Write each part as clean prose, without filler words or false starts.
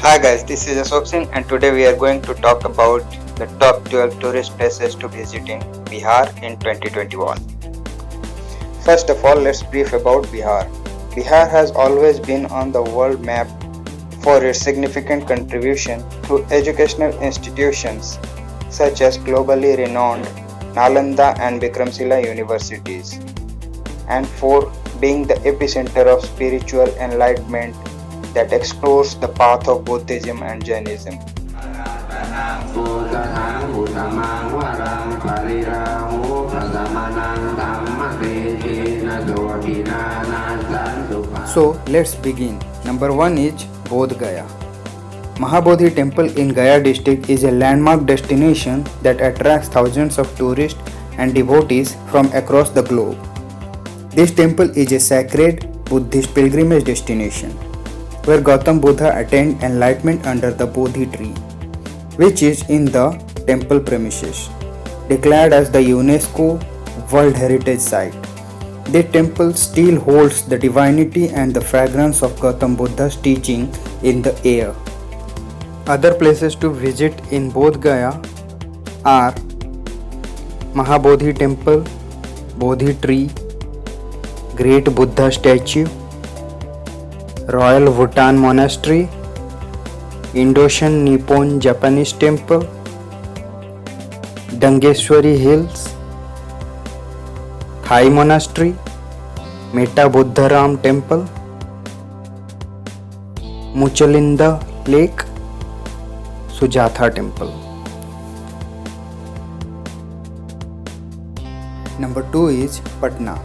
Hi guys, this is Ashok Singh and today we are going to talk about the top 12 tourist places to visit in Bihar in 2021. First of all, let's brief about Bihar. Bihar has always been on the world map for its significant contribution to educational institutions such as globally renowned Nalanda and Vikramshila universities, and for being the epicenter of spiritual enlightenment that explores the path of Buddhism and Jainism. So let's begin. Number 1 is Bodh Gaya. Mahabodhi Temple in Gaya district is a landmark destination that attracts thousands of tourists and devotees from across the globe. This temple is a sacred Buddhist pilgrimage destination where Gautam Buddha attained enlightenment under the Bodhi tree, which is in the temple premises, declared as the UNESCO World Heritage Site. This temple still holds the divinity and the fragrance of Gautam Buddha's teaching in the air. Other places to visit in Bodh Gaya are Mahabodhi Temple, Bodhi Tree, Great Buddha Statue, Royal Bhutan Monastery, Indonesian Nippon Japanese Temple, Dangeshwari Hills, Thai Monastery, Meta Buddharam Temple, Muchalinda Lake, Sujatha Temple. Number 2 is Patna.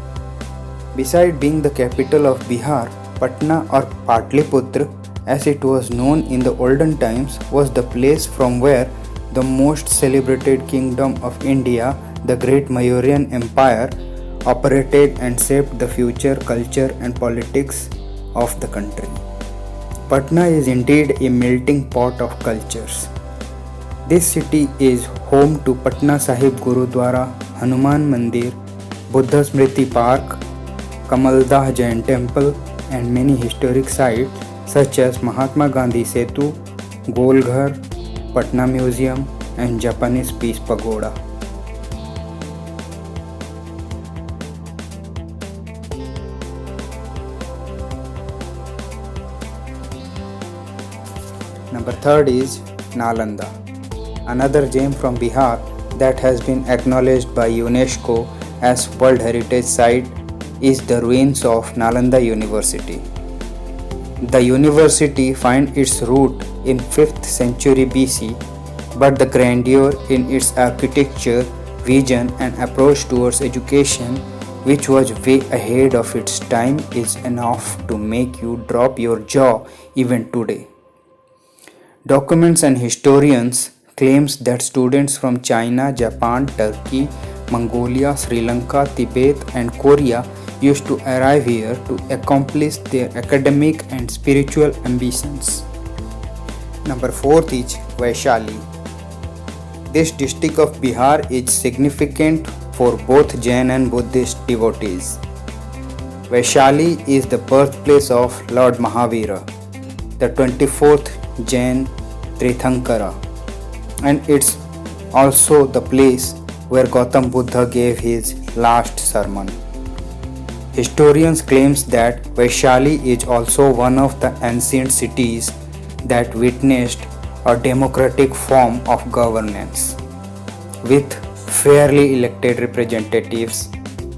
Beside being the capital of Bihar, Patna or Patliputra, as it was known in the olden times, was the place from where the most celebrated kingdom of India, the great Mauryan Empire, operated and shaped the future culture and politics of the country. Patna is indeed a melting pot of cultures. This city is home to Patna Sahib Gurudwara, Hanuman Mandir, Buddha Smriti Park, Kamaldah Jain Temple, and many historic sites such as Mahatma Gandhi Setu, Gol Ghar, Patna Museum, and Japanese Peace Pagoda. Number 3 is Nalanda, another gem from Bihar that has been acknowledged by UNESCO as World Heritage Site is the ruins of Nalanda University. The university finds its root in 5th century BC, but the grandeur in its architecture, vision and approach towards education, which was way ahead of its time, is enough to make you drop your jaw even today. Documents and historians claims that students from China, Japan, Turkey, Mongolia, Sri Lanka, Tibet and Korea used to arrive here to accomplish their academic and spiritual ambitions. Number 4 is Vaishali. This district of Bihar is significant for both Jain and Buddhist devotees. Vaishali is the birthplace of Lord Mahavira, the 24th Jain Tirthankara, and it's also the place where Gautam Buddha gave his last sermon. Historians claims that Vaishali is also one of the ancient cities that witnessed a democratic form of governance with fairly elected representatives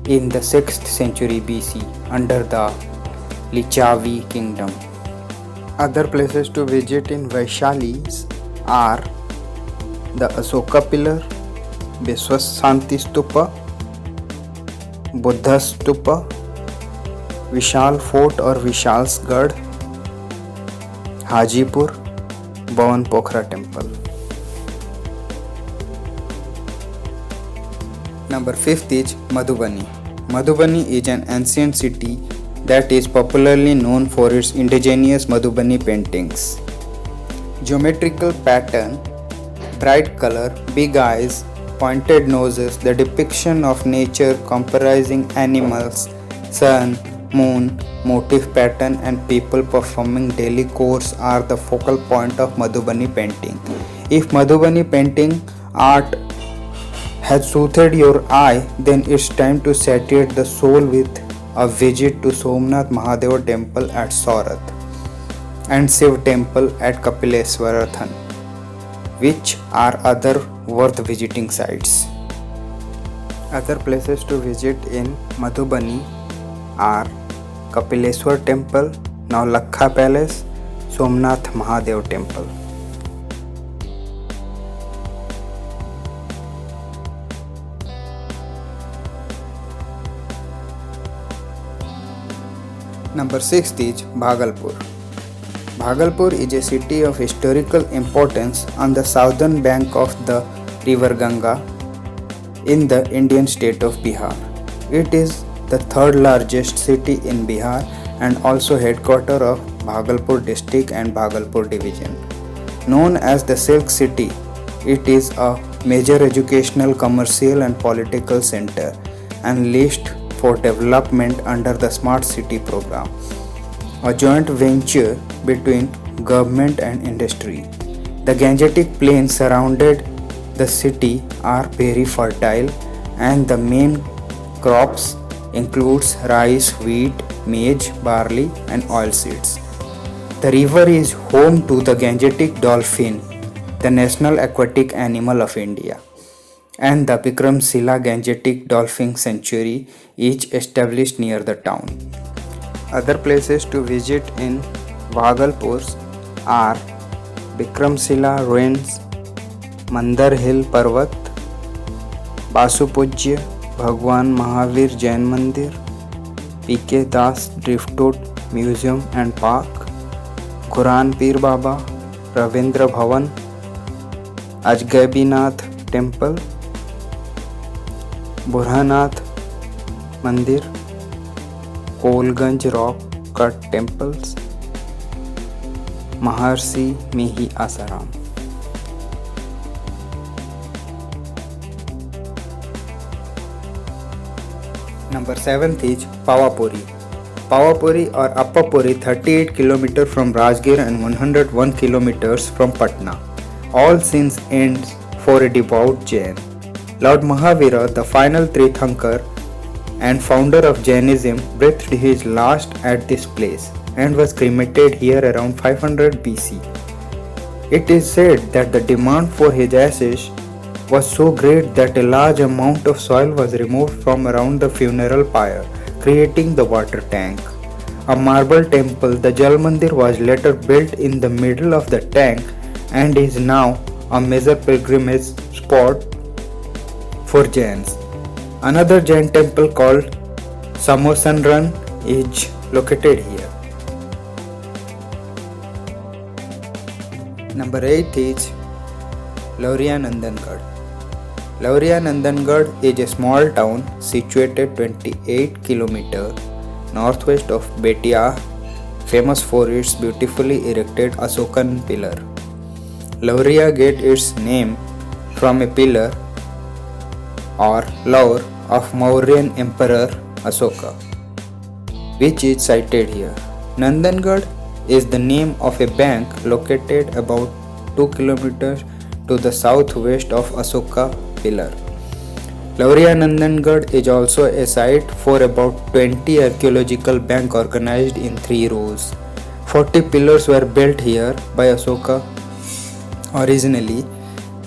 in the 6th century BC under the Lichavi kingdom. Other places to visit in Vaishali are the Asoka Pillar, Vishwashanti Stupa, Buddha Stupa, Vishal Fort or Vishalsgarh, Hajipur, Bhavan Pokhara Temple. Number 5 is Madhubani. Madhubani is an ancient city that is popularly known for its indigenous Madhubani paintings. Geometrical pattern, bright color, big eyes, pointed noses, the depiction of nature comprising animals, sun, moon, motif pattern, and people performing daily chores are the focal point of Madhubani painting. If Madhubani painting art has soothed your eye, then it's time to satiate the soul with a visit to Somnath Mahadeva temple at Saurath and Shiv temple at Kapileswarathan, which are other worth visiting sites. Other places to visit in Madhubani are Kapileswar temple, Naulakha palace, Somnath Mahadev temple. Number 6 is Bhagalpur. Bhagalpur is a city of historical importance on the southern bank of the river Ganga in the Indian state of Bihar. It is the third largest city in Bihar and also headquarters of Bhagalpur district and Bhagalpur division. Known as the Silk City, it is a major educational, commercial and political center and list for development under the Smart City program, a joint venture between government and industry. The Gangetic plains surrounded the city are very fertile and the main crops includes rice, wheat, maize, barley and oilseeds. The river is home to the Gangetic dolphin, the national aquatic animal of India, and the Bikramshila Gangetic Dolphin Sanctuary is established near the town. Other places to visit in Bhagalpur are Bikramshila Ruins, Mandar Hill Parvat, Basupujya Bhagwan Mahavir Jain Mandir, P.K. Das Driftwood Museum and Park, Quran Pir Baba, Ravindra Bhavan, Ajgabinath Temple, Burhanath Mandir, Kolganj Rock Cut Temples, Maharshi Mehi Asaram. Number 7 is Pawapuri. Pawapuri or Appapuri 38 km from Rajgir and 101 km from Patna. All scenes ends for a devout Jain. Lord Mahavira, the final Tirthankar and founder of Jainism, breathed his last at this place and was cremated here around 500 BC. It is said that the demand for his ashes was so great that a large amount of soil was removed from around the funeral pyre, creating the water tank. A marble temple, the Jal Mandir, was later built in the middle of the tank and is now a major pilgrimage spot for Jains. Another Jain temple called Samosan Run is located here. Number 8 is Lauria Nandangarh. Lauria Nandangarh is a small town situated 28 km northwest of Betia, famous for its beautifully erected Asokan pillar. Lauria gets its name from a pillar or laur of Mauryan Emperor Asoka, which is cited here. Nandangarh is the name of a bank located about 2 km to the southwest of Asoka pillar. Lauria Nandangarh is also a site for about 20 archaeological banks organized in 3 rows. 40 pillars were built here by Asoka originally,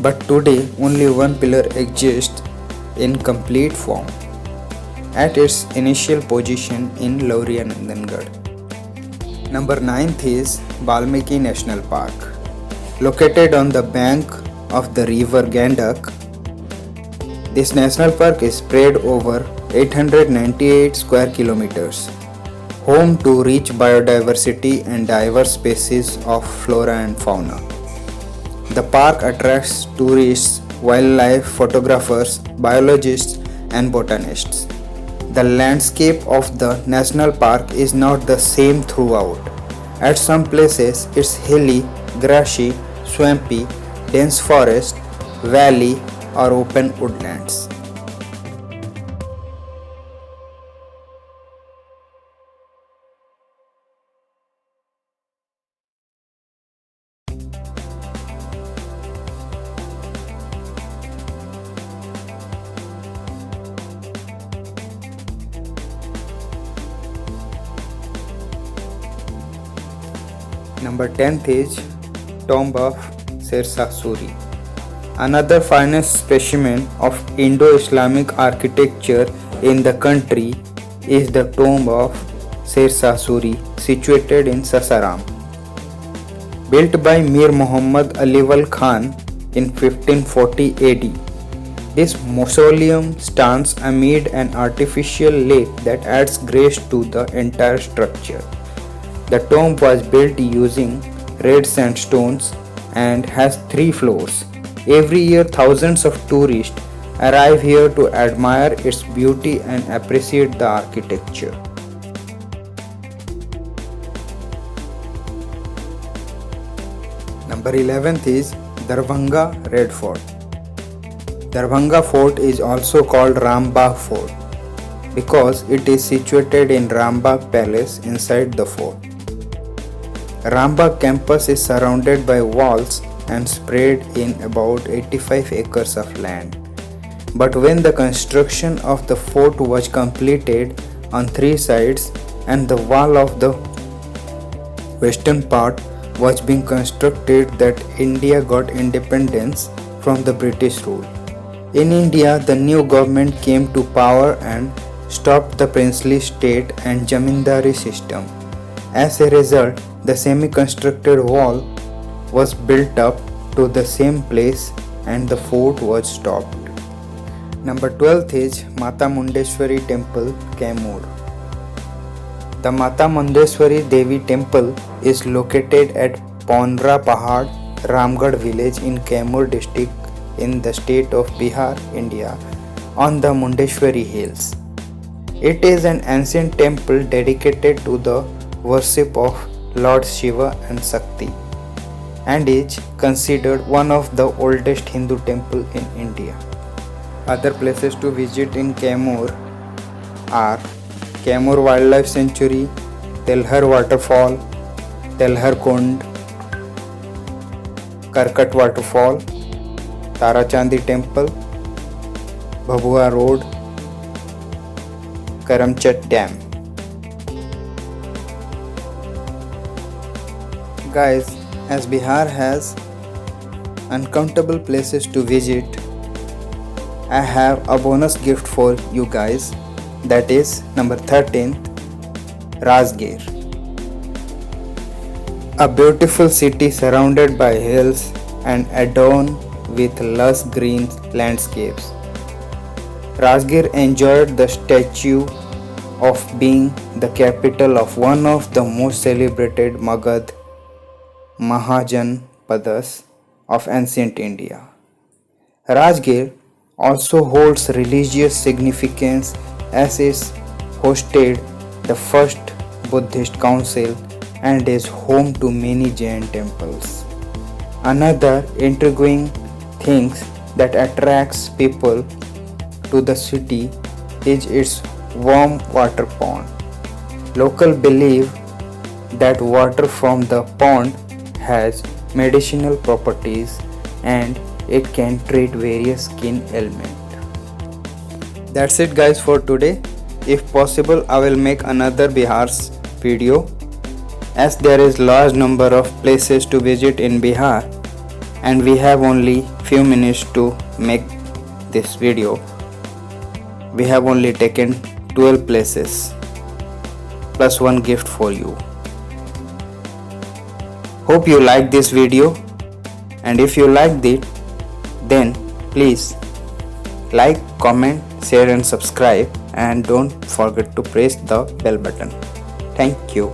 but today only one pillar exists in complete form at its initial position in Lauria Nandangarh. Number 9th is Valmiki National Park. Located on the bank of the river Gandak, this national park is spread over 898 square kilometers, home to rich biodiversity and diverse species of flora and fauna. The park attracts tourists, wildlife photographers, biologists, and botanists. The landscape of the national park is not the same throughout. At some places, it's hilly, grassy, swampy, dense forest, valley, or open woodlands. Number 10th is Tomb of Sirsa Suri. Another finest specimen of Indo-Islamic architecture in the country is the tomb of Sirsa Suri situated in Sasaram. Built by Mir Muhammad Aliwal Khan in 1540 AD, this mausoleum stands amid an artificial lake that adds grace to the entire structure. The tomb was built using red sandstones and has 3 floors. Every year, thousands of tourists arrive here to admire its beauty and appreciate the architecture. Number 11th is Darbhanga Red Fort. Darbhanga Fort is also called Rambagh Fort because it is situated in Rambagh Palace inside the fort. Rambagh campus is surrounded by walls and spread in about 85 acres of land. But when the construction of the fort was completed on 3 sides and the wall of the western part was being constructed, that India got independence from the British rule. In India, the new government came to power and stopped the princely state and Jamindari system. As a result, the semi-constructed wall was built up to the same place and the fort was stopped. Number 12th is Mata Mundeshwari Temple, Kaimur. The Mata Mundeshwari Devi Temple is located at Paunra Pahad, Ramgarh village in Kaimur district in the state of Bihar, India, on the Mundeshwari hills. It is an ancient temple dedicated to the worship of Lord Shiva and Shakti, and is considered one of the oldest Hindu temples in India. Other places to visit in Kaimur are Kaimur Wildlife Sanctuary, Telhar Waterfall, Telhar Kund, Karkat Waterfall, Tarachandi Temple, Bhabua Road, Karamchat Dam. Guys, as Bihar has uncountable places to visit, I have a bonus gift for you guys, that is number 13th, Rajgir. A beautiful city surrounded by hills and adorned with lush green landscapes. Rajgir enjoyed the statue of being the capital of one of the most celebrated Magadh Mahajanpadas of ancient India. Rajgir also holds religious significance as it hosted the first Buddhist council and is home to many Jain temples. Another intriguing thing that attracts people to the city is its warm water pond. Locals believe that water from the pond has medicinal properties and it can treat various skin ailments. That's it guys for today. If possible, I will make another Bihar's video, as there is large number of places to visit in Bihar and we have only few minutes to make this video. We have only taken 12 places plus one gift for you. Hope you liked this video, and if you liked it, then please like, comment, share and subscribe, and don't forget to press the bell button. Thank you.